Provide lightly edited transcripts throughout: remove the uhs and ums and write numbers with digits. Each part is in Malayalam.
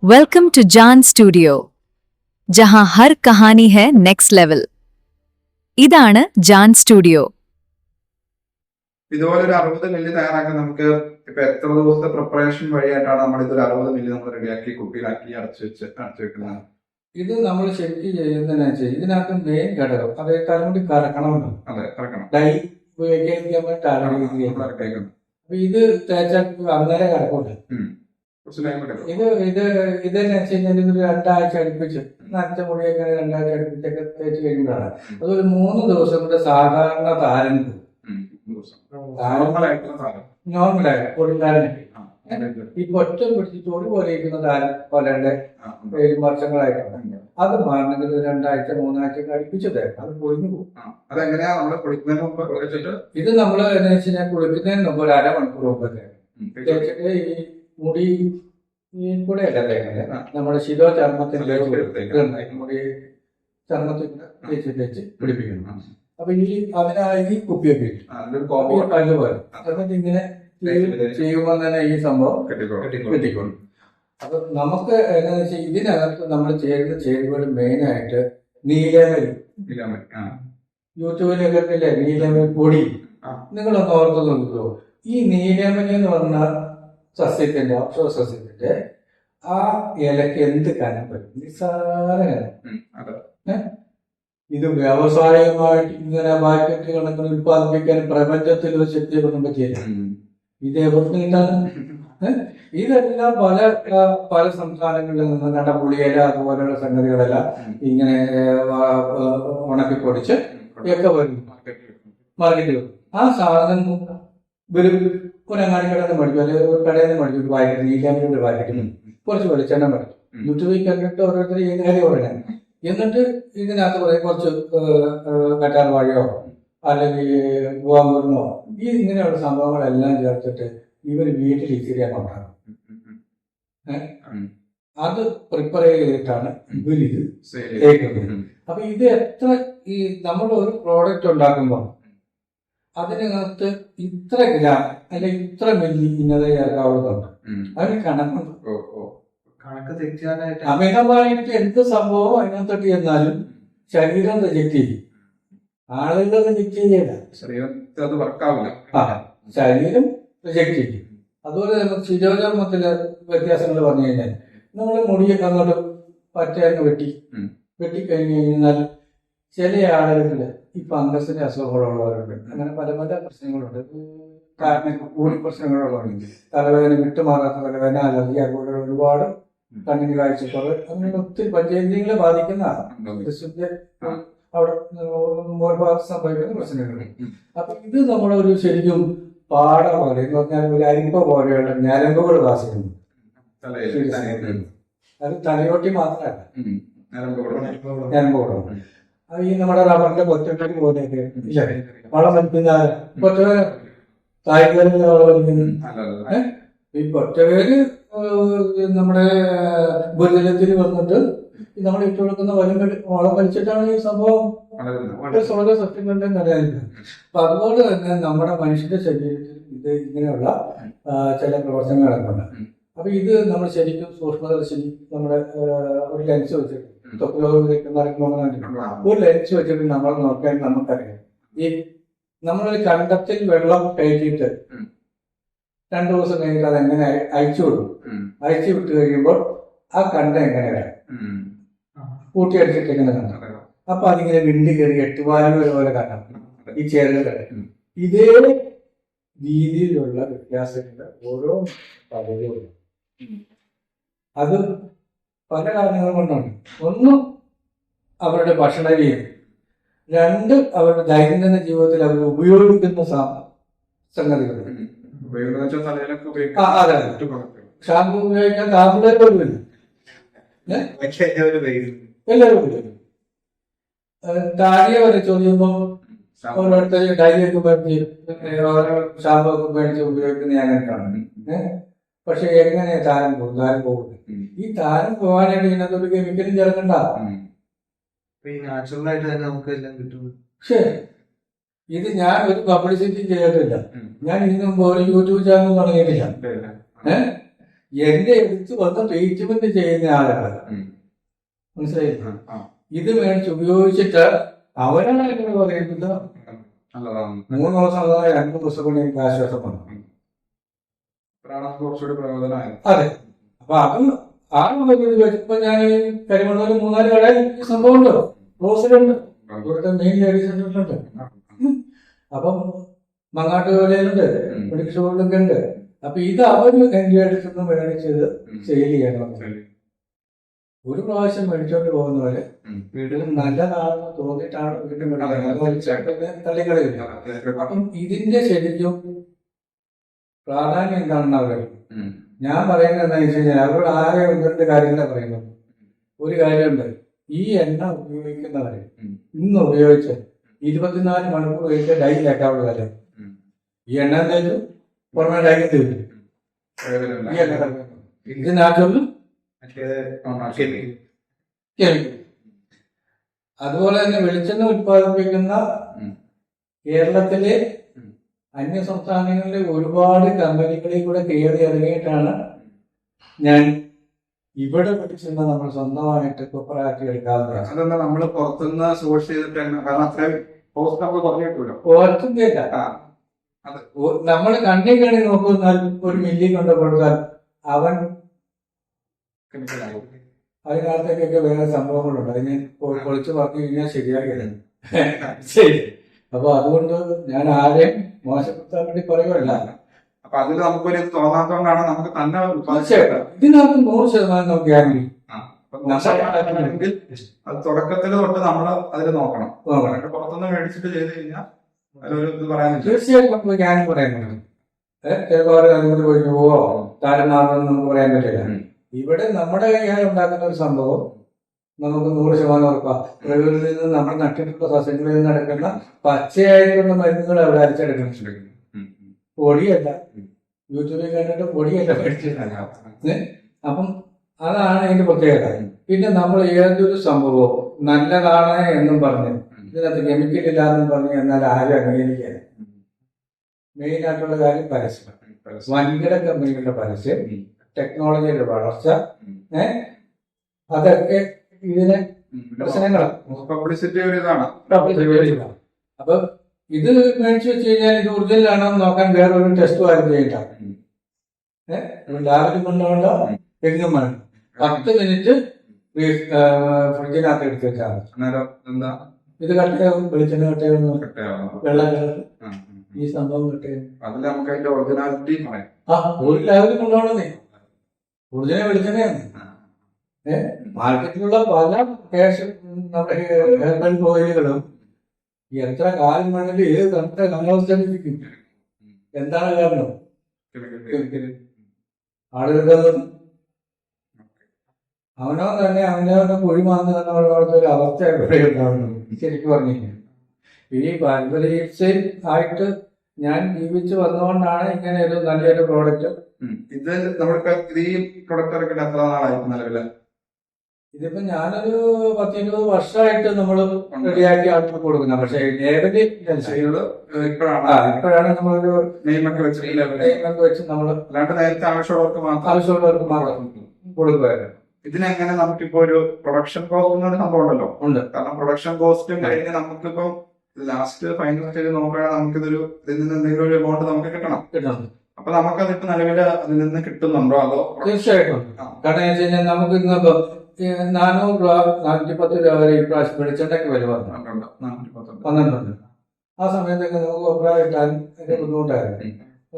वेलकम टू जान स्टूडियो जहां हर कहानी है नेक्स्ट लेवल ഇതാണ് ജാൻ സ്റ്റുഡിയോ. ഇതുപോലെ ഒരു 60 മില്ലി തയ്യാറാക്കാൻ നമുക്ക് ഇപ്പൊ എത്ര ദിവസത്തെ പ്രിപ്പറേഷൻ വഴിയായിട്ടാണ് നമ്മൾ ഇതൊരു 60 മില്ലി നമ്മൾ റെഡിയാക്കി കുപ്പിയിലാക്കി അടച്ചു വെക്കുന്നത്? ഇത് നമ്മൾ ശരിക്കും ചെയ്യുന്നതെന്ന് വെച്ചാൽ ഇതിനകത്ത് മെയിൻ ഘടകം അത് തലമുടി കറക്കണമല്ലോ. അതെ, കറക്കണം. ഡൈ ഉപയോഗിക്കാൻ വേണ്ടി അപ്പൊ ഇത് തേച്ചാൽ അന്നേരം കറക്കൂല. ഇതെന്ന് വെച്ച് കഴിഞ്ഞാൽ ഇതൊരു 2 ആഴ്ച അടുപ്പിച്ച് നനച്ച മുടിയൊക്കെ 2 ആഴ്ച അടുപ്പിച്ചൊക്കെ തേച്ച് കഴിയുമ്പോഴാണ് അതൊരു 3 ദിവസം കൊണ്ട് സാധാരണ താരൻ നോർമലായ പൊടിത്താരനൊക്കെ ഈ ഒറ്റ പിടിച്ച് തൊടി പോലെ ഇരിക്കുന്ന താരൻ പോലെയുടെ 7 വർഷങ്ങളായിട്ടുണ്ട്. അത് മാറണമെങ്കിൽ 2 ആഴ്ച 3 ആഴ്ച അടുപ്പിച്ച് തേക്കാം. അത് പൊളിഞ്ഞു പോകും. ഇത് നമ്മൾ എന്ന് വെച്ച് കഴിഞ്ഞാൽ കുളിക്കുന്നതിന് മുമ്പ് ഒരു 1/2 മണിക്കൂർ മുമ്പ് തേച്ചിട്ട് ഈ മുടി കൂടെ അല്ല തേങ്ങ നമ്മുടെ ശിരോ ചർമ്മത്തിന്റെ മുടി ചർമ്മത്തിൽ തേച്ച് പിടിപ്പിക്കുന്നു. അപ്പൊ അതിനായി ഈ കുപ്പിയൊക്കെ കല്ല് പോലെ എന്നിട്ട് ഇങ്ങനെ ചെയ്യുമ്പോൾ തന്നെ ഈ സംഭവം കെട്ടിക്കൊള്ളും. അപ്പൊ നമുക്ക് എന്താണെന്ന് വെച്ചാൽ ഇതിനകത്ത് നമ്മൾ ചേരുന്ന ചേരുവകൾ മെയിനായിട്ട് നീലമരി. യൂട്യൂബിലൊക്കെ ഇല്ലേ നീലമരി പൊടി, നിങ്ങളൊന്ന് ഓർത്ത് നോക്കുമോ? ഈ നീലമരി എന്ന് പറഞ്ഞ സസ്യത്തിന്റെ അക്ഷര സസ്യത്തിന്റെ ആ ഇലക്ക് എന്ത് കനം പറ്റും? നിസ്സാര കനം. ഇത് വ്യാവസായികമായിട്ട് ഇങ്ങനെ പാക്കറ്റ് കണക്കിന് ഉത്പാദിപ്പിക്കാൻ പ്രപഞ്ചത്തിൽ ഒരു ശക്തിയെ കൊണ്ടും പറ്റിയില്ല. ഇത് എവിടെ കിട്ടാൻ? ഇതെല്ലാം പല സംസ്ഥാനങ്ങളിൽ നിന്ന് നടപുളിയില അതുപോലെയുള്ള സംഗതികളെല്ലാം ഇങ്ങനെ ഉണക്കി പൊടിച്ച് ഒക്കെ വരും മാർക്കറ്റിൽ. ആ സാധനം വരും പുനങ്ങാടി കടയിൽ നിന്ന് മേടിക്കും, അല്ലെങ്കിൽ ഒരു കടയിൽ നിന്ന് മേടിക്കും. ഒരു പാക്കറ്റ് നീലാമിന്റെ ഒരു പാക്കറ്റിൽ കുറച്ച് വെളിച്ചെണ്ണ മേടിക്കും. യൂട്യൂബിൽ കണ്ടിട്ട് ഓരോരുത്തർ ഈ കാര്യം പറയണം. എന്നിട്ട് ഇതിനകത്ത് കുറച്ച് കറ്റാർ വാഴയോ അല്ലെങ്കിൽ ഗോമൂറിനോ ഇങ്ങനെയുള്ള സംഭവങ്ങളെല്ലാം ചേർത്തിട്ട് ഇവർ വീട്ടിൽ ഇത്തിരിയാൻ ഉണ്ടാകും. അത് പ്രിപ്പയർ ചെയ്തിട്ടാണ് ഇവരിത് തേക്കുന്നത്. അപ്പൊ ഇത് എത്ര ഈ നമ്മൾ ഒരു പ്രോഡക്റ്റ് ഉണ്ടാക്കുമ്പോൾ അതിനകത്ത് ഇത്ര ഗ്രാം അല്ലെങ്കിൽ ഇത്ര മില്ലി ഇന്നത് ചേർക്കാവുന്നതുണ്ട്. അതിന് കണക്കുണ്ട്. അമിതമായിട്ട് എന്ത് സംഭവം അതിനകത്തോട്ട് ചെന്നാലും ശരീരം റിജക്ട് ചെയ്യും. ആളുകൾ റിജക്ട് ചെയ്യില്ല, ശരീരം റിജക്ട് ചെയ്യും. അതുപോലെ തന്നെ ശിരോചർമ്മത്തിലെ വ്യത്യാസങ്ങൾ പറഞ്ഞു കഴിഞ്ഞാൽ നമ്മൾ മുടിയൊക്കെ അങ്ങോട്ട് പറ്റങ്ങ് വെട്ടിക്കഴിഞ്ഞു കഴിഞ്ഞാൽ ചില ആളുകളിൽ ഈ ഫംഗസിന്റെ അസുഖങ്ങളുള്ളവരുണ്ട്. അങ്ങനെ പല പല പ്രശ്നങ്ങളുണ്ട്. കാരണം കൂടി പ്രശ്നങ്ങളുള്ളവരുണ്ട്. തലവേദന വിട്ടുമാറാത്ത തലവേദന, അലർജി, അതുപോലെ ഒരുപാട് കണ്ണിന് കാഴ്ചക്കുറവ്, അങ്ങനെ ഒത്തിരി പഞ്ചേന്ദ്രിയങ്ങളെ ബാധിക്കുന്ന അവിടെ മോർഭാഗത്ത് സംഭവിക്കുന്ന പ്രശ്നങ്ങളുണ്ട്. അപ്പൊ ഇത് നമ്മളൊരു ശരിക്കും പാട പോലെ എന്ന് പറഞ്ഞാൽ ഒരു അരിമ്പ പോലെയുള്ള ഞരമ്പുകൾ ബാധിക്കുന്നു. അത് തലയോട്ടി മാത്രമല്ല, ഞരമ്പുകളും ഈ നമ്മുടെ റബ്ബറിന്റെ കൊറ്റവേര് പോലെയൊക്കെ വളം വലിക്കുന്ന കായ്കറികൾ വളം വലിക്കുന്നു. ഈ കൊറ്റവേര് നമ്മുടെ ഉപരിതലത്തിൽ വന്നിട്ട് നമ്മൾ ഇട്ട് കൊടുക്കുന്ന വളം വലിച്ചിട്ടാണ് ഈ സംഭവം വളരെ സത്യങ്ങളുടെ നിലനിൽക്കുന്നത്. അപ്പൊ അതുകൊണ്ട് തന്നെ നമ്മുടെ മനുഷ്യന്റെ ശരീരത്തിൽ ഇത് ഇങ്ങനെയുള്ള ചില പ്രവർത്തനങ്ങളൊക്കെ ഉണ്ട്. അപ്പൊ ഇത് നമ്മൾ ശരിക്കും സൂക്ഷ്മദർശിനി നമ്മുടെ ഒരു ലെൻസ് വെച്ചിട്ട് ഒരു ലെൻസ് വെച്ചിട്ട് നമ്മൾ നോക്കാൻ നമുക്കറിയാം. ഈ നമ്മളൊരു കണ്ടത്തിൽ വെള്ളം കയറ്റിയിട്ട് 2 ദിവസം കഴിഞ്ഞിട്ട് അതെങ്ങനെ അയച്ചു വിട്ട് കഴിയുമ്പോൾ ആ കണ്ട എങ്ങനെയാണ് കൂട്ടിയടിച്ചിട്ട് എങ്ങനെ കണ്ടു. അപ്പൊ അതിങ്ങനെ വിണ്ടി കയറി 8 വാലുകൾ പോലെ കാണാം ഈ ചേരുകൾ. ഇതേ രീതിയിലുള്ള വ്യത്യാസങ്ങളുടെ ഓരോ പദവികളും അത് പല കാരണങ്ങൾ കൊണ്ടാണ്. ഒന്ന് അവരുടെ ഭക്ഷണ രീതി, 2 അവരുടെ ദൈനംദിന ജീവിതത്തിൽ അവർ ഉപയോഗിക്കുന്ന സംഗതികൾ. ഷാമ്പു ഉപയോഗിക്കാൻ താമ്പിളേർ പോലും എല്ലാവരും താടിയെ വരെ ചോദിക്കുമ്പോൾ ഓരോരുത്തർ ഡൈരിയൊക്കെ മേടിച്ച് ഷാമ്പു ഒക്കെ മേടിച്ച് ഉപയോഗിക്കുന്ന ഞാൻ കണ്ടിട്ടുണ്ട്. പക്ഷെ എങ്ങനെ താരം പോകും? ഈ താരം പോകാനായിട്ട് ഇതിനകത്ത് ഒരു കെമിക്കലും ചേർക്കണ്ട. നാച്ചുറലായിട്ട് തന്നെ നമുക്ക് എല്ലാം കിട്ടും. പക്ഷേ ഇത് ഞാൻ ഒരു പബ്ലിസിറ്റി ചെയ്തിട്ടില്ല. ഞാൻ ഇതിനു മുമ്പ് ഒരു യൂട്യൂബ് ചാനൽ തുടങ്ങിയിട്ടില്ല. എന്റെ അടുത്ത് വന്ന് ട്രീറ്റ്മെന്റ് ചെയ്യുന്ന ആളുകളല്ല. മനസ്സിലായില്ല? ഇത് മേടിച്ച് ഉപയോഗിച്ചിട്ട് അവരാണ് എന്നോട് പറയുന്നത് 3 ദിവസം അഥവാ 2 ദിവസം കൊണ്ട് എനിക്ക് ആശ്വാസം വന്നു. കുറച്ചുകൂടി പ്രയോജനമായത്. അതെ. അപ്പൊ അത് വെച്ചപ്പോ ഞാൻ കരിമണ്ണൂര് 3-4 കടയിൽ ഈ സംഭവം ഉണ്ടോ, റോസിലുണ്ട്, ഇവിടുത്തെ മെയിൻ ലേഡീസ് സെന്ററിലുണ്ട്, അപ്പം മങ്ങാട്ടുകോലയിലുണ്ട്, മെഡിക്കൽ സ്റ്റോറിലൊക്കെ ഉണ്ട്. അപ്പൊ ഇത് അവര് എന്റെ അടുത്തുനിന്ന് മേടിച്ചത് സെയിൽ ചെയ്യണം. ഒരു പ്രാവശ്യം മേടിച്ചോണ്ട് പോകുന്നവര് വീട്ടിൽ നല്ലതാണെന്ന് തോന്നിയിട്ടാണ് വീട്ടിൽ തള്ളിക്കളിയില്ല. അപ്പം ഇതിന്റെ ശരിക്കും പ്രാധാന്യം എന്താണെന്ന് അവർ ഞാൻ പറയുന്നത് എന്താണെന്ന് വെച്ച് കഴിഞ്ഞാൽ അവരോട് ആരെ 1-2 കാര്യങ്ങളെ പറയുന്നത്. ഒരു കാര്യമുണ്ട്, ഈ എണ്ണ ഉപയോഗിക്കുന്നവര് ഇന്ന് ഉപയോഗിച്ച് 24 മണിക്കൂർ കഴിച്ച് ഡൈ ആക്കാനുള്ള കാര്യം. ഈ എണ്ണ എന്തായാലും പുറമെ ഡൈ തരും. ഈ എണ്ണ ഇതിനകത്തൊന്നും അതുപോലെ തന്നെ വെളിച്ചെണ്ണ ഉത്പാദിപ്പിക്കുന്ന കേരളത്തിലെ അന്യ സംസ്ഥാനങ്ങളിലെ ഒരുപാട് കമ്പനികളിൽ കൂടെ കയറി ഇറങ്ങിയിട്ടാണ് ഞാൻ ഇവിടെ വെളിച്ചെണ്ണ നമ്മൾ സ്വന്തമായിട്ട് കൊപ്പറാക്കി എടുക്കാവുന്നത്. അതെന്താ നമ്മള് പുറത്തുനിന്ന് സോഴ്സ് ചെയ്തിട്ട് കാരണം അത്രയും കോസ്റ്റ് നമ്മൾ കുറഞ്ഞു കിട്ടൂലോ. പുറത്തുനിന്നില്ല, നമ്മൾ കണ്ണി കണി നോക്കുന്നാൽ ഒരു മില്ലി കൊണ്ട് കൊടുത്താൽ അവൻ അതിനകത്തേക്കൊക്കെ വേറെ സംഭവങ്ങളുണ്ട്. അത് ഞാൻ പൊളിച്ചു പറഞ്ഞു കഴിഞ്ഞാൽ ശരിയാകില്ല. ശരി. അപ്പൊ അതുകൊണ്ട് ഞാൻ ആരെയും മോശപ്പെടുത്താൻ വേണ്ടി പറയുമല്ല. അപ്പൊ അതിൽ നമുക്കൊരു തോന്നാത്തോണ്ടാണ് നമുക്ക് തന്നെ ഇതിനകത്ത് 100% നമുക്ക് ഗ്യാരണ്ടി. അത് തുടക്കത്തിൽ തൊട്ട് നമ്മൾ അതിൽ നോക്കണം. പുറത്തുനിന്ന് മേടിച്ചിട്ട് ചെയ്ത് കഴിഞ്ഞാൽ അതിലൊരു ഇത് പറയാൻ തീർച്ചയായിട്ടും നമുക്ക് ഗ്യാരണ്ടി പറയാനുണ്ട്. ചിലപ്പോൾ അതുകൊണ്ട് പോയി പോവോ താരമാണെന്ന് നമുക്ക് പറയാൻ പറ്റില്ല. ഇവിടെ നമ്മുടെ കൈകാൽ ഉണ്ടാക്കുന്ന ഒരു സംഭവം നമുക്ക് 100% ഉറപ്പാ. പ്രകൃതിയിൽ നിന്ന് നമ്മൾ നട്ടിട്ടുള്ള സസ്യങ്ങളിൽ നിന്ന് എടുക്കുന്ന പച്ചയായിട്ടുള്ള മരുന്നുകൾ അവിടെ അരച്ചെടുക്കുന്നുണ്ട്. പൊടിയല്ല, യൂട്യൂബിൽ കണ്ടിട്ട് പൊടിയല്ല പഠിച്ചിട്ടുണ്ട്. അപ്പം അതാണ് അതിന്റെ പ്രത്യേകത. പിന്നെ നമ്മൾ ഏതൊരു സംഭവവും നല്ലതാണ് എന്നും പറഞ്ഞ് ഇതിനകത്ത് കെമിക്കൽ ഇല്ലാന്നും പറഞ്ഞ് എന്നാൽ ആരും അംഗീകരിക്കാൻ. മെയിൻ ആയിട്ടുള്ള കാര്യം പരസ്യം, വൻകിട കമ്പനികളുടെ പരസ്യം, ടെക്നോളജിയുടെ വളർച്ച, അതൊക്കെ ഇതിന് പ്രശ്നങ്ങളാണ്. പബ്ലിസിറ്റി ഒരു ഇതാണ്. അപ്പൊ ഇത് മേടിച്ചു വെച്ച് കഴിഞ്ഞാൽ ഇത് ഒറിജിനലാണോ എന്ന് നോക്കാൻ വേറൊരു ടെസ്റ്റ് ആരും ചെയ്തിട്ടാണ്. ലാബിൽ കൊണ്ടുപോകണ്ട, എങ്ങും വേണം. 10 മിനിറ്റ് ഫ്രിഡ്ജിനകത്ത് എടുത്ത് വെച്ചാൽ എന്താ ഇത് കട്ടയാവും, വെളിച്ചെണ്ണ കട്ടയാവും, വെള്ളം കളർ ഈ സംഭവം കട്ടയാവും. അതിൽ നമുക്ക് അതിന്റെ ഒറിജിനാലിറ്റി പറയാം. ഒരു ലാബിൽ കൊണ്ടുപോകണമെന്നേ, ഒറിജിനൽ വെളിച്ചെണ്ണയാണ്. മാർക്കറ്റിലുള്ള പല നമ്മുടെ ഹെർബൽ ഓയിലുകളും എത്ര കാലം വേണമെങ്കിലും ഏത് തണുത്ത കാലാവസ്ഥയിലിരിക്കും. എന്താണ് കാരണം? ആളുകളുടെ അവനോ തന്നെ അവനവന്റെ കുഴിമാന്ന് തന്നെ അവിടുത്തെ ഒരു അവസ്ഥ എവിടെ ഉണ്ടാവുന്നു. ശരിക്കും പറഞ്ഞില്ല, ഈ പാരമ്പര്യ ആയിട്ട് ഞാൻ ജീവിച്ചു വന്നുകൊണ്ടാണ് ഇങ്ങനെ ഒരു നല്ലൊരു പ്രോഡക്റ്റ്. ഇത് നമ്മളിപ്പോ ഈ പ്രൊഡക്റ്റ് ഇറക്കിട്ട് എത്ര നാളായിരിക്കും നിലവില്? ഇതിപ്പോ ഞാനൊരു 10-20 വർഷമായിട്ട് നമ്മൾ റെഡിയാക്കി ആൾക്ക് കൊടുക്കുന്നത്. പക്ഷെ ഇപ്പോഴാണ് നമ്മളൊരു നെയ്മൊക്കെ വെച്ച് നമ്മൾ അല്ലാണ്ട് നേരത്തെ ആവശ്യമുള്ളവർക്ക് മാത്രം കൊടുക്കുമായിരുന്നു. ഇതിനെങ്ങനെ നമുക്കിപ്പോ ഒരു പ്രൊഡക്ഷൻ കോസ്റ്റ് എന്നൊരു സംഭവം ഉണ്ടല്ലോ. ഉണ്ട്. കാരണം പ്രൊഡക്ഷൻ കോസ്റ്റും കഴിഞ്ഞ് നമുക്കിപ്പോ ലാസ്റ്റ് ഫൈനൽ സ്റ്റേജ് നോക്കുകയാണെങ്കിൽ നമുക്കിതൊരു ഇതിൽ നിന്ന് എന്തെങ്കിലും ഒരു എമൗണ്ട് നമുക്ക് കിട്ടണം. അപ്പൊ നമുക്കതിപ്പോ നിലവില് അതിൽ നിന്ന് കിട്ടുന്നുണ്ടോ അതോ? തീർച്ചയായിട്ടും. കാരണം എന്ന് വെച്ച് കഴിഞ്ഞാൽ നമുക്ക് ഇന്നിപ്പോ 400 രൂപ 410 രൂപ വരെ ഇപ്രാവശ്യം വെളിച്ചെണ്ണയ്ക്ക് വില വന്നിട്ടുണ്ട്. ആ സമയത്തൊക്കെ നമുക്ക് കൊപ്ര കിട്ടാൻ അതിന്റെ ബുദ്ധിമുട്ടായിരുന്നു.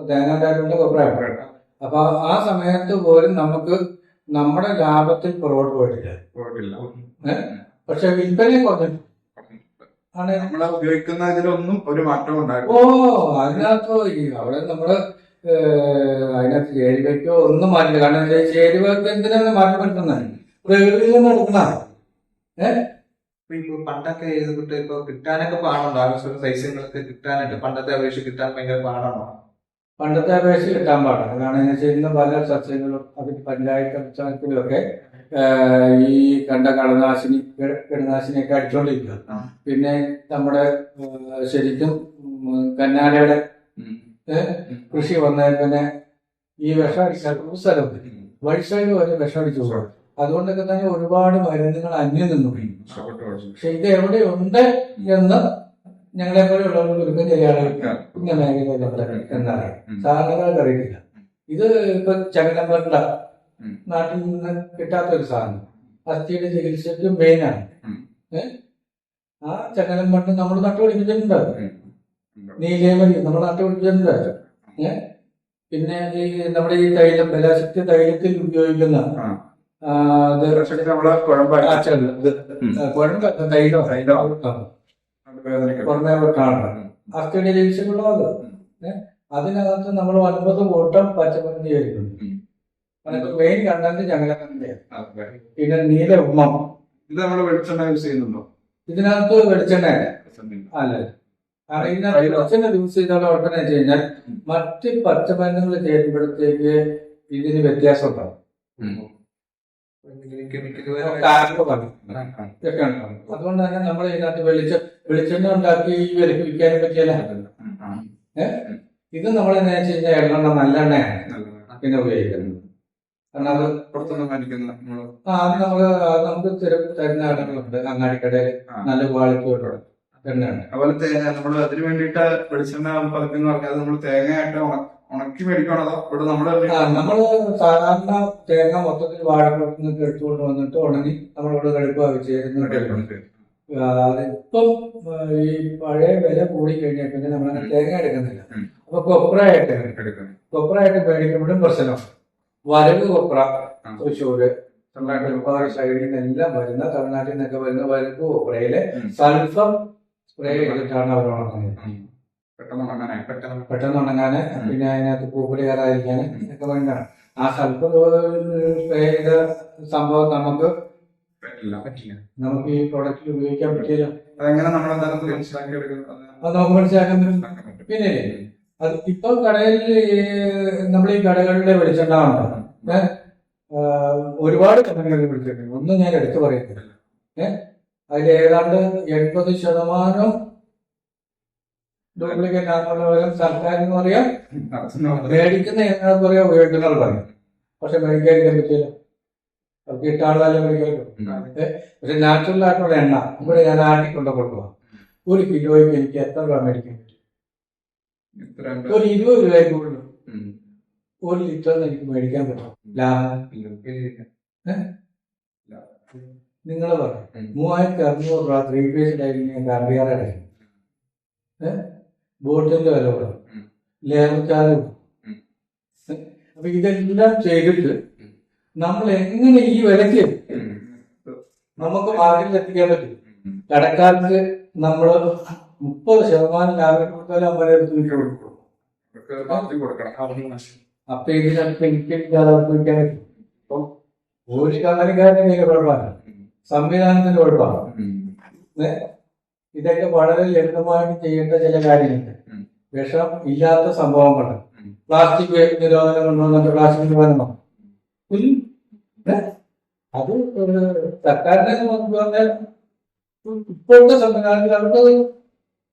തേങ്ങാണ്ടായിട്ടുണ്ട്, കൊപ്ര കിട്ടാം. അപ്പൊ ആ സമയത്ത് പോലും നമുക്ക് നമ്മുടെ ലാഭത്തിൽ പുറകോട്ട് പോയിട്ടില്ല. പക്ഷെ വിൽപ്പന കുറഞ്ഞിട്ടുണ്ട്. നമ്മളെ ഉപയോഗിക്കുന്ന ഇതിലൊന്നും ഒരു മാറ്റവും ഉണ്ടായില്ല. അതിനകത്ത് അവിടെ നമ്മള് അതിനകത്ത് ചേരുവയ്ക്കോ ഒന്നും മാറ്റില്ല. കാരണം ചേരുവയ്ക്ക് എന്തിനാണ് മാറ്റം വരുത്തുന്നത്? പ്രകൃതിയിൽ നിന്ന് എടുക്കുന്നതാണ്. പണ്ടൊക്കെ എഴുതിട്ട് ഇപ്പൊ കിട്ടാനൊക്കെ പാടുണ്ടോ? ആവശ്യമുള്ള സൈസുകളൊക്കെ കിട്ടാനായിട്ട് പണ്ടത്തെ അപേക്ഷിച്ച് കിട്ടാൻ ഭയങ്കര പാടാണോ? പണ്ടത്തെ അപേക്ഷിച്ച് കിട്ടാൻ പാടാണ്. കാരണം എന്ന് വെച്ചാൽ ഇന്ന് പല സസ്യങ്ങളും അതിൽ പഞ്ചായത്ത് അടിസ്ഥാനത്തിലൊക്കെ ഈ കണ്ട കീടനാശിനിയൊക്കെ അടിച്ചോണ്ടിരിക്കുക. പിന്നെ നമ്മുടെ ശരിക്കും കന്നാലയുടെ കൃഷി വന്നതിൽ പിന്നെ ഈ വിഷം അടിക്കാൻ സ്ഥലമുണ്ട്. വഴിസൈഡ് വരെ വിഷമടിച്ചു പോകും. അതുകൊണ്ടൊക്കെ തന്നെ ഒരുപാട് മരുന്നുകൾ അന്യം നിന്നു. പക്ഷെ ഇത് എവിടെയുണ്ട് എന്ന് ഞങ്ങളെ പോലെയുള്ളവർക്ക് ചുരുക്കം ചില ആളുകൾക്ക് ഇന്ന മേഖലയിലുണ്ട് എന്നറിയാം. സാധാരണക്കാർക്ക് അറിയത്തില്ല. ഇത് ഇപ്പൊ ചങ്ങനമ്പട്ട നാട്ടിൽ നിന്ന് കിട്ടാത്തൊരു സാധനം, അസ്ഥിയുടെ ചികിത്സയ്ക്ക് മെയിനാണ്. ആ ചങ്ങനമ്പട്ട് നമ്മൾ നട്ടുപിടിപ്പിച്ചിട്ടുണ്ട്. നീലേമരി നമ്മൾ നട്ടുപിടിപ്പിച്ചിട്ടുണ്ട്. പിന്നെ ഈ നമ്മുടെ ഈ തൈലം ബലാശക്തി തൈലത്തിൽ ഉപയോഗിക്കുന്ന അസ്ഥിയുടെ ചികിത്സക്കുള്ളത്. അതിനകത്ത് നമ്മൾ 9 കൂട്ടം പച്ചമരുന്ന് ചേരുന്നുണ്ട്. മെയിൻ കണ്ടന്റ് ചങ്ങലക്കണ്ടിയാണ്. പിന്നെ നീല ഉമ്മം. ഇത് നമ്മൾ വെളിച്ചെണ്ണ യൂസ് ചെയ്യുന്നുണ്ടോ? ഇതിനകത്ത് വെളിച്ചെണ്ണ അല്ല. കാരണം ഇതിനകത്ത് വെളിച്ചെണ്ണ യൂസ് ചെയ്താൽ ഉടനെ വെച്ച് കഴിഞ്ഞാൽ മറ്റ് പച്ചമരുന്നുകൾ ചേരുമ്പോഴത്തേക്ക് ഇതിന് വ്യത്യാസം ഉണ്ടാവും. അതുകൊണ്ട് തന്നെ നമ്മൾ ഇതിനകത്ത് വെളിച്ചെണ്ണ ഉണ്ടാക്കി വിലക്ക് വിൽക്കാനും പറ്റിയല്ല. ഇത് നമ്മൾ എന്താ വെച്ച് കഴിഞ്ഞാൽ എള്ളെണ്ണ നല്ലെണ്ണയാണ് പിന്നെ ഉപയോഗിക്കുന്നത്. കാരണം അത് പുറത്തുനിന്ന് മേടിക്കുന്ന നമുക്ക് തരുന്ന ആളുകളുണ്ട് അങ്ങാടിക്കടയിൽ നല്ല ക്വാളിറ്റിയോടെ എണ്ണയാണ്. അതുപോലെ നമ്മൾ അതിന് വേണ്ടിയിട്ട് വെളിച്ചെണ്ണ ഉൽപ്പാദിപ്പിക്കുന്ന പറഞ്ഞാൽ നമ്മൾ തേങ്ങയായിട്ട് ഉണക്കി മേടിക്കണം. അതോ ഇവിടെ നമ്മള് സാധാരണ തേങ്ങ മൊത്തത്തിൽ വാഴക്കുളത്തിൽ നിന്ന് എടുത്തുകൊണ്ട് വന്നിട്ട് ഉണങ്ങി നമ്മളിവിടെ കടുപ്പാക്കി ചേരുന്നുണ്ട്. ഇപ്പം ഈ പഴയ വില കൂടി കഴിഞ്ഞാൽ പിന്നെ നമ്മളങ്ങനെ തേങ്ങ എടുക്കുന്നില്ല. അപ്പൊ കൊപ്രയായിട്ട് മേടിക്കുമ്പോഴും പ്രശ്നമാണ്. വരവ് കൊപ്ര തൃശ്ശൂര് ഒരുപാട് സൈഡിൽ നിന്നെല്ലാം വരുന്ന തമിഴ്നാട്ടിൽ നിന്നൊക്കെ വരുന്ന വരവ് കൊപ്രയില് സൾഫർ സ്പ്രേ ചെയ്തിട്ടാണ് അവർ ഉണങ്ങുന്നത്. പെട്ടെന്ന് ഉണങ്ങാന്, പിന്നെ അതിനകത്ത് പൂപ്പല് കയറാതിരിക്കാന് ഒക്കെ വേണ്ടിയാണ്. ആ സൾഫർ സ്പ്രേ ചെയ്ത സംഭവം നമുക്ക് ഈ പ്രോഡക്റ്റിൽ ഉപയോഗിക്കാൻ പറ്റില്ല. അത് നമുക്ക് മനസ്സിലാക്കാൻ പറ്റും. പിന്നെ അത് ഇപ്പൊ കടയിൽ നമ്മൾ ഈ കടകളിലെ വെളിച്ചെണ്ണ ഒരുപാട് കമ്പനികളിൽ വിളിച്ചിട്ടുണ്ട്. ഒന്നും ഞാൻ എടുത്തു പറയുന്നില്ല. അതിൽ ഏതാണ്ട് 80% ഡ്യൂപ്ലിക്കേറ്റ് ആണെന്നുള്ള സർക്കാരിന് പറയാം, മേടിക്കുന്ന എങ്ങനെ പറയാ, ഉപയോഗിക്കുന്നവർ പറയും. പക്ഷെ മേടിക്കാതിരിക്കാൻ പറ്റില്ല. അത് കിട്ടാനുള്ള മേടിക്കാൻ. പക്ഷെ നാച്ചുറൽ ആയിട്ടുള്ള എണ്ണ ഇവിടെ ഞാൻ ആട്ടിക്കൊണ്ട് കൊടുക്കുക. 1 കിലോയ്ക്ക് എനിക്ക് എത്ര രൂപ മേടിക്കാൻ പറ്റും? ഒരു 20 രൂപയ്ക്ക് കൂടുതൽ 1 ലിറ്റർ എനിക്ക് മേടിക്കാൻ പറ്റും. ലാഭം നിങ്ങൾ പറയും. 3600 രൂപ 3 പീസ് ഡൈരിങ് കമ്പിയാറെ ബോട്ടിന്റെ വില കൊടുക്കും, ലേബർ ചാർജ് കൊടുക്കും. അപ്പൊ ഇതെല്ലാം ചെയ്തിട്ട് നമ്മൾ എങ്ങനെ ഈ വിലക്ക് നമുക്ക് മാർക്കറ്റിൽ എത്തിക്കാൻ പറ്റും? കടക്കാർക്ക് നമ്മൾ 30% ലാഭം കൊടുത്താലും അവരെ എടുത്ത് കൊടുക്കും. അപ്പൊ ഇതിനകത്ത് എനിക്കില്ലാതെ വിൽക്കാൻ പറ്റും. അപ്പൊ ഒരു കമ്പനിക്കാരന്റെ കുഴപ്പമാണ്, സംവിധാനത്തിന്റെ കുഴപ്പമാണ്. ഇതൊക്കെ വളരെ ലളിതമായിട്ട് ചെയ്യേണ്ട ചില കാര്യങ്ങളുണ്ട്. വിഷം ഇല്ലാത്ത സംഭവങ്ങൾ, പ്ലാസ്റ്റിക് നിരോധനം കൊണ്ടുവന്നിട്ട് പ്ലാസ്റ്റിക് നിരോധനം അത് സർക്കാരിനെ പറഞ്ഞാൽ ഇപ്പോഴത്തെ സംവിധാനത്തിൽ അവർക്ക്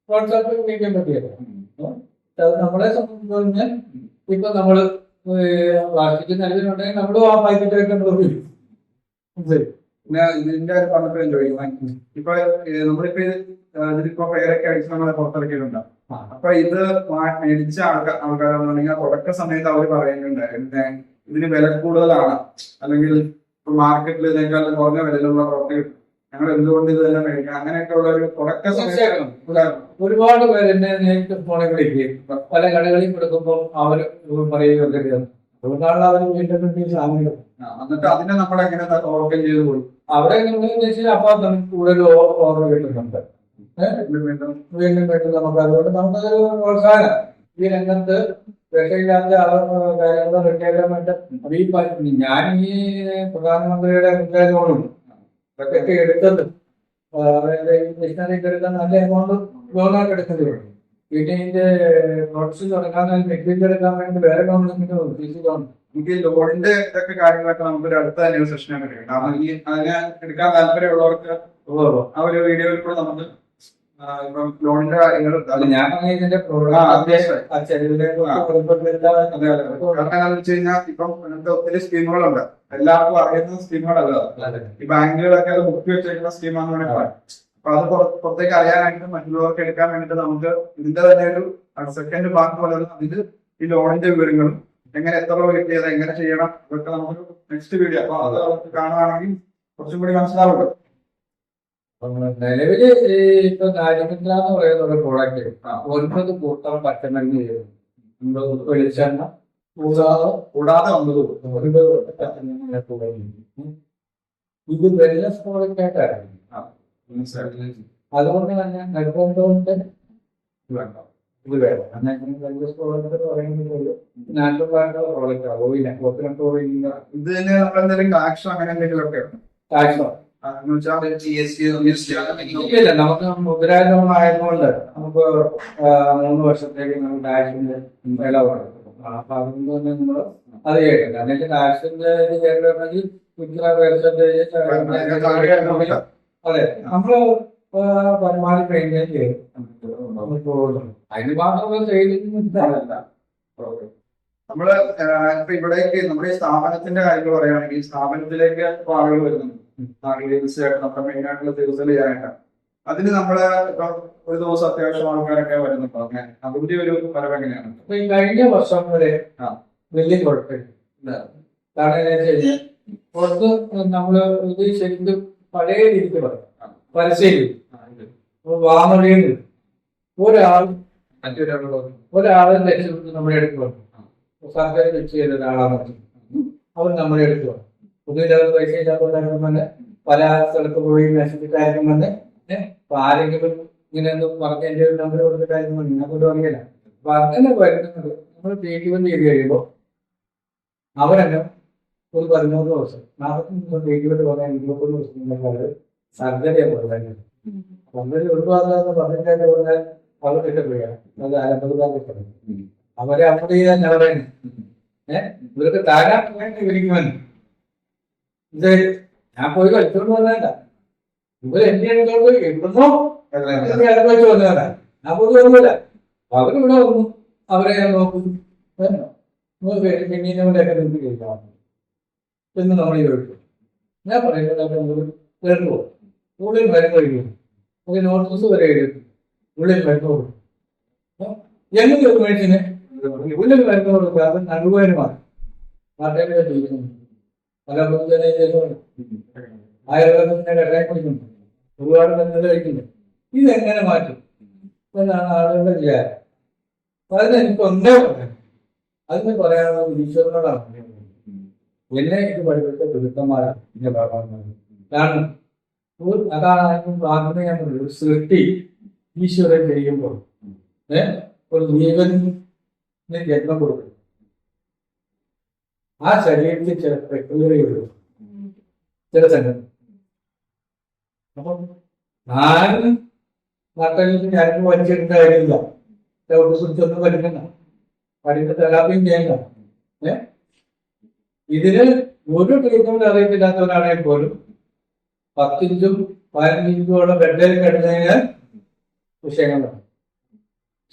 പ്രോത്സാഹിപ്പിക്കാൻ പറ്റിയല്ലോ. അത് നമ്മളെ സംബന്ധിച്ച് പറഞ്ഞാൽ ഇപ്പൊ നമ്മള് പ്ലാസ്റ്റിക് നൽകുന്നുണ്ടെങ്കിൽ നമ്മളും ആ പാക്കറ്റ് പിന്നെ ഇതിന്റെ ഒരു പറഞ്ഞപ്പോഴും ചോദിക്കണം. ഇപ്പൊ നമ്മളിപ്പോ പേരൊക്കെ അടിച്ച് നമ്മളെ പുറത്തിറക്കിയിട്ടുണ്ട്. അപ്പൊ ഇത് മേടിച്ച ആൾക്കാരാണെന്നുണ്ടെങ്കിൽ തുടക്ക സമയത്ത് അവർ പറയുന്നുണ്ട് ഇതിന് വില കൂടുതലാണ്, അല്ലെങ്കിൽ ഇപ്പൊ മാർക്കറ്റിൽ ഇതിനേക്കാളും കുറഞ്ഞ വിലയിലുള്ള പ്രോഡക്റ്റ് കിട്ടും, ഞങ്ങൾ എന്തുകൊണ്ട് ഇത് തന്നെ മേടിക്കണം, അങ്ങനെയൊക്കെ ഉള്ള ഒരു തുടക്ക സമയത്ത് ഒരുപാട് പേര് എന്നെ നേരിട്ട് ഫോണിൽ വിളിക്കുകയും പല കടകളിൽ കൊടുക്കുമ്പോൾ അവര് പറയുകയൊക്കെ അതുകൊണ്ടാണ് അവർ വീണ്ടും സാധനങ്ങൾ. എന്നിട്ട് അതിനെ നമ്മൾ എങ്ങനെ ഓവർകം ചെയ്ത് പോയി അവിടെ അപ്പൊ നമുക്ക് കൂടുതൽ ഓർഡർ കിട്ടുന്നുണ്ട്. വീണ്ടും നമുക്ക് അതുകൊണ്ട് നമുക്കതൊരു പ്രോത്സാഹനം. ഈ രംഗത്ത് വിഷയില്ലാത്ത കാര്യങ്ങൾ റിട്ടേക്കാൻ വേണ്ടി ഞാൻ ഈ പ്രധാനമന്ത്രിയുടെ നിർദ്ദേശത്തോടും ഇതൊക്കെ എടുത്തത് മിഷനറിക്ക് എടുക്കാൻ നല്ല എമൗണ്ട് ലോണായിട്ട് എടുക്കേണ്ടി വരും. പിന്നെ ഇതിന്റെ പ്രോഡക്ട്സ് തുടങ്ങാൻ മെറ്റീരിയൽ എടുക്കാൻ വേണ്ടി വേറെ ഗവൺമെന്റിന്റെ നമുക്ക് ലോണിന്റെ ഇതൊക്കെ കാര്യങ്ങളൊക്കെ നമുക്കൊരു അടുത്ത ന്യൂസ് സെഷനൊക്കെ എടുക്കാം. കാരണം ഈ അതിനെ എടുക്കാൻ താല്പര്യമുള്ളവർക്ക് ആ ഒരു വീഡിയോയിൽ കൂടെ നമുക്ക് ഇപ്പം ലോണിന്റെ കാര്യങ്ങൾ അത് ഞാൻ പറഞ്ഞ ഇതിന്റെ ആ, പ്രോഗ്രാം മനസ്സിലായി. ആ ചെലവിലേക്ക് ആ. കുടുംബത്തിലെല്ലാ അതെ അതെ കാരണം എന്താണെന്ന് വെച്ച് കഴിഞ്ഞാൽ ഇപ്പം അങ്ങനത്തെ ഒത്തിരി സ്കീമുകളുണ്ട്. എല്ലാവർക്കും അറിയുന്ന സ്കീമുകളല്ല അതെ. ഈ ബാങ്കുകളൊക്കെ അത് ബുക്ക് വെച്ചേക്കുന്ന സ്കീമാണെന്ന് വേണമെങ്കിൽ പറയാം. അപ്പൊ അത് പുറത്തേക്ക് അറിയാനായിട്ട് മറ്റുള്ളവർക്ക് എടുക്കാൻ വേണ്ടിട്ട് നമുക്ക് ഇതിന്റെ തന്നെ ഒരു സെക്കൻഡ് ഭാഗം പോലെ അതിൽ ഈ ലോണിന്റെ വിവരങ്ങളും എങ്ങനെ എത്ര രൂപ കിട്ടിയത് എങ്ങനെ ചെയ്യണം ഇതൊക്കെ നമുക്ക് നെക്സ്റ്റ് വീഡിയോ അപ്പൊ അത് നമുക്ക് കാണുകയാണെങ്കിൽ കുറച്ചും കൂടി മനസ്സിലാവുള്ളൂ. നിലവില് ഈ ഇപ്പൊ കാര്യമില്ല എന്ന് പറയുന്ന ഒരു പ്രോഡക്റ്റ് 9 കൂട്ടം പച്ചമരുന്ന് ചെയ്യും. നമ്മള് വെളിച്ചെണ്ണ കൂടാതെ വന്നത് 9 കൂട്ടം പച്ചമരുന്ന് ഇത് വെൽനസ് പ്രോഡക്റ്റ് ആയിട്ടാണ്. അതുകൊണ്ട് തന്നെ നിർബന്ധമുണ്ട് വേണ്ട. ഇത് വേണം. അങ്ങനെ വെൽനസ് പ്രോഡക്റ്റ് എന്ന് പറയുന്നത് നാച്ചുറൽ ആയിട്ടുള്ള പ്രോഡക്റ്റ് ഓയില കോക്കനട്ട് ഓയിൽ ഇത് തന്നെ നമ്മൾ എന്തെങ്കിലും ആക്ഷൻ അങ്ങനെ എന്തെങ്കിലും ഒക്കെ ഉണ്ട് ടാക്സോ എന്ന് വെച്ചാൽ ഇല്ല നമുക്ക് മുദ്രാജമായതുകൊണ്ട് നമുക്ക് 3 വർഷത്തേക്ക് നമുക്ക് ടാക്സിന്റെ വില കൊടുക്കും. അപ്പൊ അതുകൊണ്ട് തന്നെ നമ്മൾ അത് ചെയ്യണം. എന്നിട്ട് ടാക്സിന്റെ ഇത് ചെയ്യണമെങ്കിൽ ഇത്ര പെർസെന്റേജ് അതെ നമ്മള് പരമാവധി മെയിൻറ്റെയിൻ ചെയ്യും. അതിന് മാത്രമല്ല ചെയ്തില്ല. നമ്മള് ഇപ്പൊ ഇവിടേക്ക് നമ്മുടെ ഈ സ്ഥാപനത്തിന്റെ കാര്യങ്ങൾ പറയുകയാണെങ്കിൽ ഈ സ്ഥാപനത്തിലേക്ക് ഇപ്പൊ ആളുകൾ വരുന്നുണ്ട്. തീർച്ചയായിട്ടും നമ്മുടെ മെയിൻ ആയിട്ടുള്ള ചികിത്സ ചെയ്യാനായിട്ടാണ്. അതിന് നമ്മള് ഇപ്പൊ ഒരു ദിവസം അത്യാവശ്യം ആൾക്കാരൊക്കെ വരുന്നുണ്ടോ? അങ്ങനെ അതിന്റെ ഒരു വരവ് എങ്ങനെയാണ്? അപ്പൊ ഈ കഴിഞ്ഞ വർഷം വരെ വലിയ കുഴപ്പമില്ല. കാരണം എന്താ വെച്ചാൽ പുറത്ത് നമ്മള് ഇത് ശരിക്കും പഴയ രീതിക്ക് പറയാം പരസ്യം വാമൊഴിയിൽ ഒരാളെ ലക്ഷ്യത്തിൽ നമ്മുടെ അടുത്ത് വന്നു. സർക്കാർ ലക്ഷ്യം ചെയ്ത ഒരാളാണ് അവർ നമ്മുടെ അടുത്ത് വന്നു. പുതിയ പൈസ ഇല്ലാത്തവരാകുമ്പോൾ പല സ്ഥലത്ത് പോയി നശിപ്പിച്ചായിരിക്കുമെന്ന് അപ്പൊ ആരെങ്കിലും ഇങ്ങനെ ഒന്നും പറഞ്ഞ എന്റെ ഒരു നമ്പർ കൊടുത്തിട്ടായിരുന്നു ഞാൻ കൊണ്ട് പറഞ്ഞില്ല. അപ്പൊ അങ്ങനെ വരുന്നത് നമ്മൾ ട്രീറ്റ്മെന്റ് ചെയ്ത് കഴിയുമ്പോൾ അവരെന്നെ ഒരു 13 ദിവസം 45 ട്രീറ്റ്മെന്റ് പറയാൻ 21 ദിവസം സർജറിയെ പറയുന്നത്. സർജറി ഒരുപാട് പറഞ്ഞിട്ട് പറഞ്ഞാൽ അവർ കിട്ടപ്പെടുകയാണ്. അത് അലമ്പുകാർ അവരെ അവിടെ തന്നെ പറയുന്നത് ഇവർക്ക് താരാൻ വിളിക്കുമെന്ന്. ഇത് ഞാൻ പോയി കളിച്ചോണ്ട് വന്നതല്ല. ഇവർ എന്റെ അടുത്തോട്ട് എവിടുന്നോ അനുഭവിച്ചു വന്നതാണ്. ഞാൻ പോയി ഒന്നുമില്ല. അവരിവിടെ വന്നു അവരെ ഞാൻ നോക്കും. പിന്നീട് അവരെയൊക്കെ നിർത്തി കഴിക്കാം എന്ന് നമ്മൾ ചോദിക്കും. ഞാൻ പറയുന്നത് വരുമ്പോ ഉള്ളിൽ മരുന്ന് കഴിക്കും. ഒരു നോട്ടീസ് വരെ എഴുതും. ഉള്ളിൽ മരുന്ന് കൊടുക്കും. എങ്ങനെ മേടിച്ചിന് ഉള്ളിൽ മരുന്ന് കൊടുക്കാതെ നടുവേനുമാണ് നാട്ടുകാരെ ചോദിക്കുന്നു. പല ആയുർവേദത്തിന്റെ കടയിൽ കുടിക്കുന്നു. ഒരുപാട് മരുന്നുകൾ കഴിക്കുന്നു. ഇതെങ്ങനെ മാറ്റും എന്നാണ് ആളുകളുടെ വിചാരം. അപ്പൊ അതിന് എനിക്ക് ഒന്നേ പറയാം. അതിന് പറയാനുള്ളത് ഈശ്വരനോടാണ്. എന്നെ ഇത് പഠിപ്പിച്ച ഗുരുക്കന്മാരാണ് എന്റെ ഭാഗമാണ്. കാരണം അതാണ് പ്രാർത്ഥന സൃഷ്ടി ഈശ്വരൻ ചെയ്യുമ്പോൾ ഒരു ജീവന് ജന്മം കൊടുക്കും. ആ ശരീരത്തിൽ ചില പ്രക്രിയകളുണ്ട്, ചില സംഘം. അപ്പം ഞാൻ നട്ടലിൽ ഞാനും വലിച്ചെടുത്ത കാര്യമില്ല. കുറിച്ചൊന്നും പഠിക്കണ്ട, പഠിക്കുന്ന തെറാപ്പിയും ചെയ്യണ്ട. ഇതിന് ഒരു ട്രീറ്റ്മെന്റ് അറിയത്തില്ലാത്തവരാണെങ്കിൽ പോലും 10 ഇഞ്ചും 15 ഇഞ്ചോളം ബെഡിൽ കിടന്നതിന് വിഷയങ്ങളാണ്.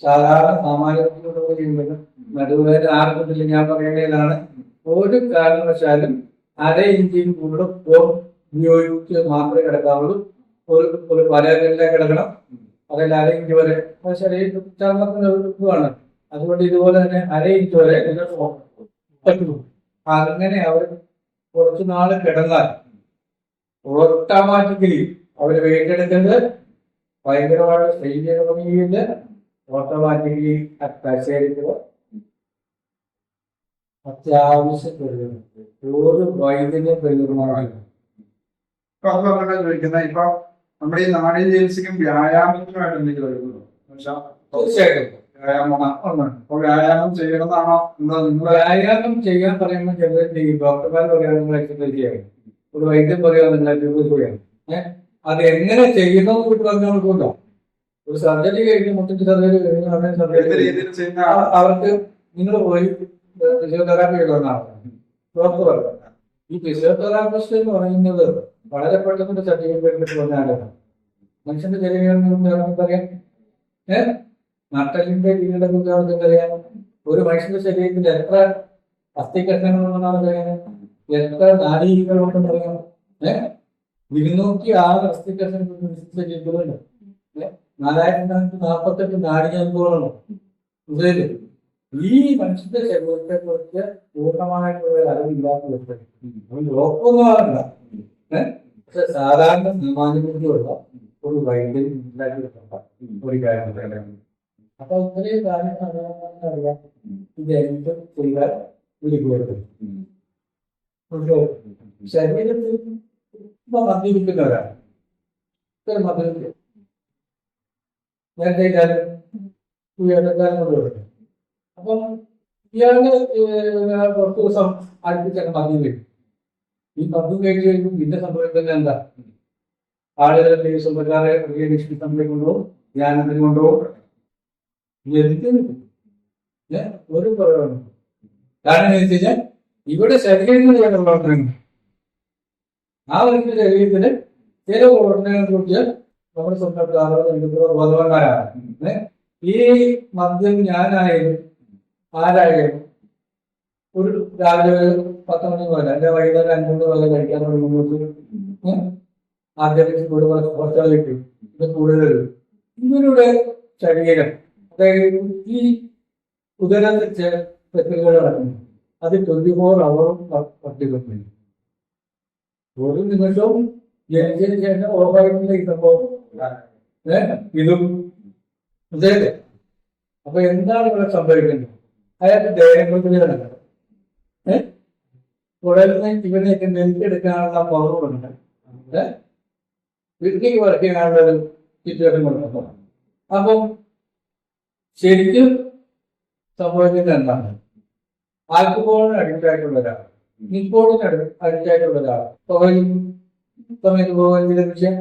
സാധാരണ സാമാന്യത്തിലൂടെ ചെയ്യുന്നത് നടുവേദന ആർക്കുന്നില്ല. ഞാൻ പറയുന്നതാണ് ഒരു കാരണവശാലും 1/2 ഇഞ്ചിന് കൂടുതൽ ഉപയോഗിച്ച് മാത്രമേ കിടക്കാവുള്ളൂ. ഒരു വരകളിലെ കിടക്കണം. അതിൽ 1/2 ഇഞ്ച് വരെ ശരീരത്തിന്. അതുകൊണ്ട് ഇതുപോലെ തന്നെ 1/2 ഇഞ്ച് വരെ പറ്റുള്ളൂ. അങ്ങനെ അവർ കുറച്ചു നാൾ കിടന്നാൽ ഓട്ടോമാറ്റിക്കലി അവര് വീണ്ടെടുക്കുന്നത് ഭയങ്കരമായ ശരീരമില്ല. ഓട്ടോമാറ്റിക്കലി ശരീരത്തിൽ അത്യാവശ്യം ഒരു വൈദ്യുതി പ്രകൃതമാണ്. ചോദിക്കുന്നത് ഇപ്പൊ നമ്മുടെ ഈ നാടൻ ചികിത്സയ്ക്കും വ്യായാമത്തിനുമായിട്ട് എന്തെങ്കിലും വരുന്നുണ്ടോ? തീർച്ചയായിട്ടും വ്യായാമം ചെയ്യണമെന്നാണോ? വ്യായാമം ചെയ്യാൻ പറയുമ്പോൾ ചിലർ ചെയ്യും. ഡോക്ടർമാർ പറയാൻ നിങ്ങൾ എക്സസൈസ് ചെയ്യണം, ഒരു വൈദ്യം പറയാൻ നിങ്ങൾ എക്സസൈസ് ചെയ്യണം. അത് എങ്ങനെ ചെയ്യുന്നത് കൂട്ടി പറഞ്ഞുകൊടുക്കില്ല. ഒരു സർജറി കഴിഞ്ഞ് മുട്ടിട്ട് സർജറി കഴിഞ്ഞ് അവർക്ക് നിങ്ങൾ പോയി ഫിസിയോതെറാപ്പി ചെയ്യണമെന്നാണ് ഡോക്ടർ പറയുന്നത്. ഈ ഫിസിയോതെറാപ്പിസ്റ്റ് എന്ന് പറയുന്നത് വളരെ പെട്ടെന്ന് സർട്ടിഫിക്കറ്റ് വന്ന ആളാണ്. മനുഷ്യന്റെ ശരീരം പറയാം. നട്ടലിന്റെ കീഴിലെ കുറിച്ച് അറിയാം. ഒരു മനുഷ്യന്റെ ശരീരത്തിൽ എത്ര അസ്ഥികഷ്ണങ്ങളുണ്ടെന്നാണ് പറയുന്നത്, എത്ര നാഡീകളുണ്ടെന്ന് അറിയാം. 206 അസ്ഥികഷ്ണങ്ങളുണ്ട്. 4048 നാഡീജന്തുക്കളുണ്ട്. ഈ മനുഷ്യന്റെ ശരീരത്തെ കുറിച്ച് പൂർണ്ണമായിട്ടുള്ള അറിവില്ലാത്ത ഉറപ്പൊന്നും ആകണ്ട. പക്ഷെ സാധാരണ സാമാന്യബുദ്ധിയുള്ള ഒരു വൈദ്യുതി ഒരു കാര്യം. അപ്പൊ ഇത്രയും കാര്യം അറിയാം. ഇത് എന്ത് ചെയ്താൽ ഗുരുഗുരുക്കും ശരീരത്തിൽ മദ്യപിക്കുന്നവരാണ്. മദ്യപിക്കും നേരത്തെ കാലം കൊണ്ടുവരും. അപ്പം ഇയാള് 10 ദിവസം അടുപ്പിച്ചൊക്കെ മദ്യം കഴിക്കും. ഈ മദ്യം കഴിച്ചു കഴിയുമ്പോൾ പിന്നെ സംഭവിക്കുന്നത് എന്താ? ആളുകളുടെ സമ്പർക്കാരെ സംഭവം കൊണ്ടുപോകും, ധ്യാനത്തിന് കൊണ്ടുപോകും. ഒരു കുറവാണ്. കാരണം എന്താ വെച്ചാൽ ഇവിടെ ശരീരത്തിൽ ചില പ്രവർത്തനങ്ങൾ, ആ ഒരു ശരീരത്തിന് ചില പ്രവർത്തനങ്ങൾ കൂട്ടിയാൽ നമ്മുടെ സ്വന്തക്കാരോ ബോധവാന്മാരാണ്. ഈ മദ്യം ഞാനായാലും ആരായാലും ഒരു രാവിലെ 10 മണി പോലെ അല്ലെ വൈകുന്നേരം 5 മണി പോലെ കഴിക്കാൻ തുടങ്ങുമ്പോൾ ആദ്യം കുറച്ചാൽ കിട്ടും. ഇത് കൂടുതൽ ഇവരുടെ ശരീരം, അതായത് ഈ ഉദരത്തിൽ പ്രക്രിയകൾ നടക്കുന്നു. അത് 24 hours വർദ്ധിക്കുന്നു. ഒരു നിമിഷവും ജനിച്ചതിന് ശേഷം ഓർമ്മ ഇതപ്പോ ഇതും ഉദരത്തെ. അപ്പൊ എന്താണ് ഇവിടെ സംഭവിക്കുന്നത്? അയാൾക്ക് ദേഹപ്രക്രിയകളാണ്. ഉടനെ ഇവനെയൊക്കെ നെൽക്കെടുക്കാനുള്ള പവറുണ്ട്. വീട്ടിലേക്ക് വർക്ക് ചെയ്യാനുള്ള ഒരു സിറ്റുവേഷൻ കൊടുക്കുന്നു. അപ്പം ശരിക്കും സംഭവിക്കുന്നത് എന്താണ്? ആൽക്കഹോളിന് അഡിക്റ്റ് ആയിട്ടുള്ള ഒരാൾ, നിക്കോളിന് അഡിക്റ്റ് ആയിട്ടുള്ള ഒരാൾ, സമയത്ത് പോകുന്നതിന്റെ വിഷയം,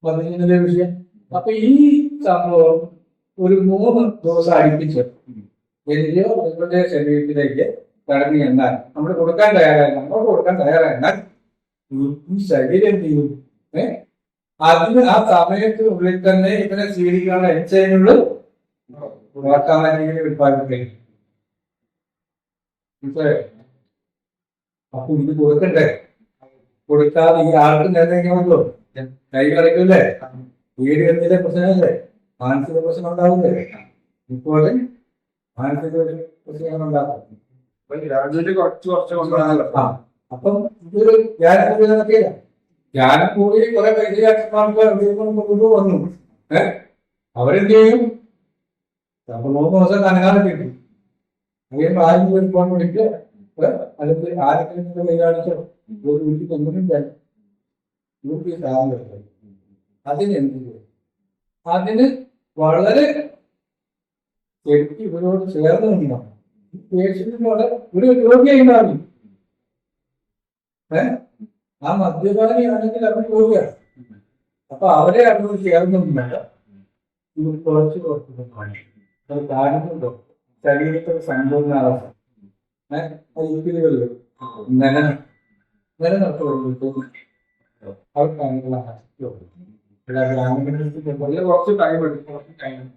മദ്യത്തിന്റെ വിഷയം. അപ്പൊ ഈ സംഭവം ഒരു 3 ദിവസം അടുപ്പിച്ച് എന്തിയോ നിങ്ങളുടെ ശരീരത്തിലേക്ക് കടന്നു എന്നാൽ നമ്മൾ കൊടുക്കാൻ തയ്യാറായെന്നാൽ ഈ ശരീരം എന്ത് ചെയ്യും? അതിന് ആ സമയത്തിനുള്ളിൽ തന്നെ ഇവനെ സ്വീകരിക്കാനുള്ള എൻസൈമുകൾ ഓട്ടോമാറ്റിക്കലി ഉത്പാദിപ്പിക്കും. അപ്പൊ ഇത് കൊടുക്കണ്ടേ? കൊടുക്കാതെ ഈ ആൾക്ക് നേരത്തേക്കുള്ളൂ കൈ കളിക്കൂല്ലേ? വീട് എന്തിന്റെ പ്രശ്നമല്ലേ? മാനസിക പ്രശ്നം ഉണ്ടാവില്ലേ? ഇപ്പോൾ മാനസിക പ്രശ്നങ്ങൾ ഉണ്ടാകും. അപ്പം ഇതൊരു ധ്യാനക്കൂലിയൊക്കെയില്ല. ധ്യാനക്കൂലി കുറെ പൈസ വന്നു. അവരെന്ത് ചെയ്യും? 3 ദിവസം കനകാലം കിട്ടും. അങ്ങനെ ആരും ഒരു ഫോൺ വിളിക്കുക, അല്ലെങ്കിൽ ആരെങ്കിലും കൈകാണിച്ചോ ഒരു വീട്ടിൽ കൊണ്ടുവരും. അതിനെന്ത്? അതിന് വളരെ ശരിക്കും ഇവരോട് ചേർന്ന് നിന്നാണ് പേഷ്യന്റിനോട് ഒരു രോഗിയായി മാറി. ആ മദ്യപാനിയാണെങ്കിൽ അവർ രോഗിയാണ്. അപ്പൊ അവരെ അവരോട് ചേർന്നൊന്നുമല്ല. ഇത് കുറച്ച് അത് കാണുന്നുണ്ടോ? ശരീരത്തിൽ സമ്പൂർണ്ണ അവസ്ഥ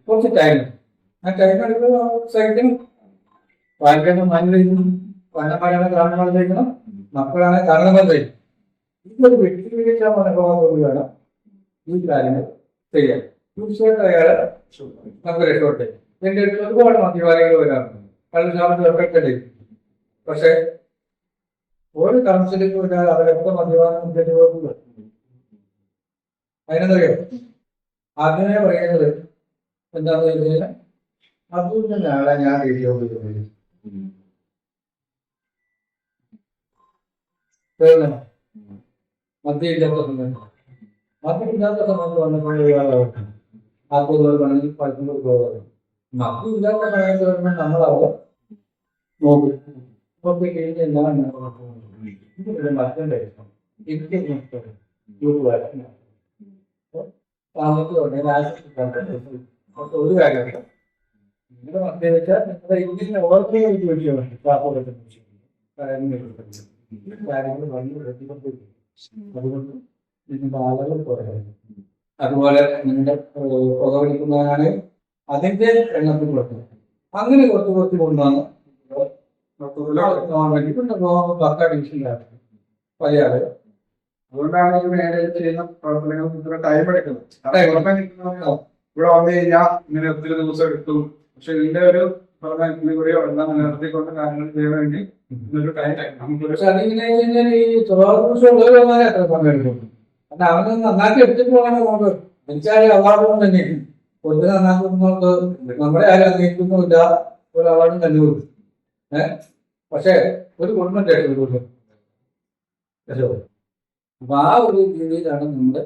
കുറച്ച് ടൈം ആ ടൈം എടുക്കുമ്പോൾ സഹിക്കണം. വായിക്കണം, പനമഴയാണ് കാരണങ്ങൾ തയ്ക്കണം, മക്കളാണ് കാരണങ്ങൾ തയ്ക്കും. ഇതൊരു വ്യക്തിവിവേച മനോഭാവത്തോട് വേണം ഈ കാര്യങ്ങൾ ചെയ്യാൻ. തീർച്ചയായിട്ടും അയാളെ നമുക്ക് രക്ഷപ്പെട്ടെ. എന്റെ അടുത്ത് ഒരുപാട് മദ്യപാനികൾ വരാറുണ്ട്. കള്ളുശാമത്തിൽ ഒക്കെ. പക്ഷെ ഒരു കൗൺസിലിംഗ് വരാൻ അവരൊക്കെ മദ്യപാനം കൊടുക്കുക. അതിനെന്തറിയോ? അതിനെ പറയുന്നത് എന്താണെന്ന് വെച്ച് കഴിഞ്ഞാൽ അതുകൊണ്ട് നാളെ ഞാൻ വീഡിയോ മദ്യമില്ലാത്ത സമയത്ത് വന്നപ്പോൾ ആർക്കും വേണമെങ്കിൽ പഠിക്കുമ്പോൾ പോകാറ്. മദ്യമില്ലാത്ത സമയത്ത് വരുമ്പോൾ നമ്മളവിടെ നോക്കും. ഇപ്പൊക്കെ കഴിഞ്ഞ് എന്താണ് മറ്റേ ഒരു കാര്യമില്ല. നിങ്ങളുടെ മദ്യം വെച്ചാൽ നിങ്ങളുടെ ഇന്ത്യൻ ഓർമ്മയ്ക്ക് വേണ്ടിയാണ് കാര്യങ്ങൾ വന്നു. അതുകൊണ്ട് നിങ്ങളുടെ ആളുകൾ കുറയായിരുന്നു. അതുപോലെ നിങ്ങളുടെ പുകവലിക്കുന്നതാണ് അതിന്റെ എണ്ണത്തിൽ കൊടുക്കുന്നത്. അങ്ങനെ കുറച്ച് കൊണ്ടാണ് ഗവൺമെന്റ് പിന്നെ സർക്കാർ ഡിവിഷനിലാണ് വലിയ ആള്. അതുകൊണ്ടാണ് ഈ മേഖലയിൽ ചെയ്യുന്ന പ്രവർത്തനങ്ങൾ ഇത്ര ടൈം എടുക്കുന്നത്. കാരണം പുറമെ നിൽക്കുന്നവരോ ഇവിടെ വന്നു കഴിഞ്ഞാൽ ഇങ്ങനെ ഒത്തിരി ദിവസം എടുത്തു. പക്ഷെ ഇതിന്റെ ഒരു പുറമെ കൂടിയോ എല്ലാം നിലനിർത്തിക്കൊണ്ട് കാര്യങ്ങൾ ചെയ്യാൻ വേണ്ടി ഇതൊരു ടൈം നമുക്കൊരു പക്ഷെ അതിങ്ങനെ കഴിഞ്ഞാൽ ഈ സ്വഭാവദോഷമുള്ളവരെ അത്ര സമയം എടുക്കും. കാരണം അവന് നന്നാക്കി എടുത്തിട്ട് പോകണം. നമുക്ക് എനിക്കാരും അവാർഡൊന്നും തന്നെ ഒന്ന് നന്നാക്കുന്നവർക്ക് നമ്മുടെ ആരും അംഗീകരിക്കുന്നുമില്ല, ഒരു അവാർഡും തന്നെ കൊടുക്കും. പക്ഷെ ഒരു ഗവൺമെന്റ് ആയിട്ട് കൊടുക്കും. അപ്പൊ ആ ഒരു രീതിയിലാണ് നമ്മുടെ